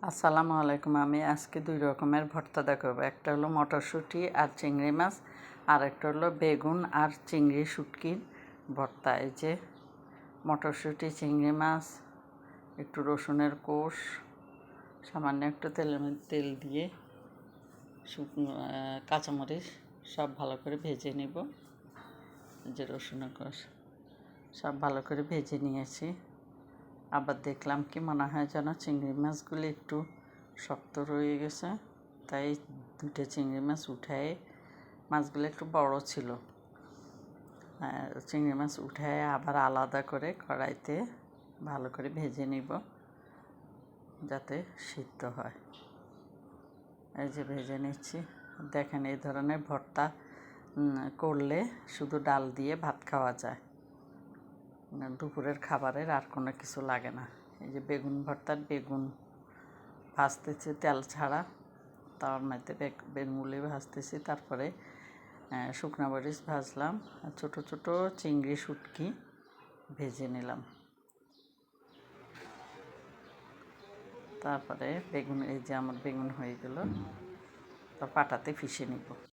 আসসালামু আলাইকুম। আমি আজকে দুই রকমের ভর্তা দেখাবো। একটা হলো মটরশুঁটি আর চিংড়ি মাছ, আর একটা হলো বেগুন আর চিংড়ি শুটকির ভর্তা। এই যে মটরশুঁটি, চিংড়ি মাছ, একটু রসুনের কোষ, সামান্য একটু তেল দিয়ে শুকনো কাঁচামরিচ সব ভালো করে ভেজে নিব। যে রসুনের কোষ সব ভালো করে ভেজে নিয়েছি। আবার দেখলাম কি মনে হয় যেন চিংড়ি মাছগুলি একটু শক্ত রয়ে গেছে, তাই দুটো চিংড়ি মাছ উঠায়, মাছগুলো একটু বড় ছিল, চিংড়ি মাছ উঠায় আবার আলাদা করে কড়াইতে ভালো করে ভেজে নিব যাতে সিদ্ধ হয়। এই যে ভেজে নিচ্ছি। দেখেন, এই ধরনের ভর্তা করলে শুধু ডাল দিয়ে ভাত খাওয়া যায়, দুপুরের খাবারের আর কোনো কিছু লাগে না। এই যে বেগুন ভর্তার বেগুন ভাজতেছি তেল ছাড়া, তার মধ্যে বেগুনগুলি ভাজতেছি, তারপরে শুকনো মরিচ ভাজলাম, আর ছোটো ছোটো চিংড়ি শুটকি ভেজে নিলাম। তারপরে বেগুন, এই যে আমার বেগুন হয়ে গেল, তো পাটাতে পিষে নিব।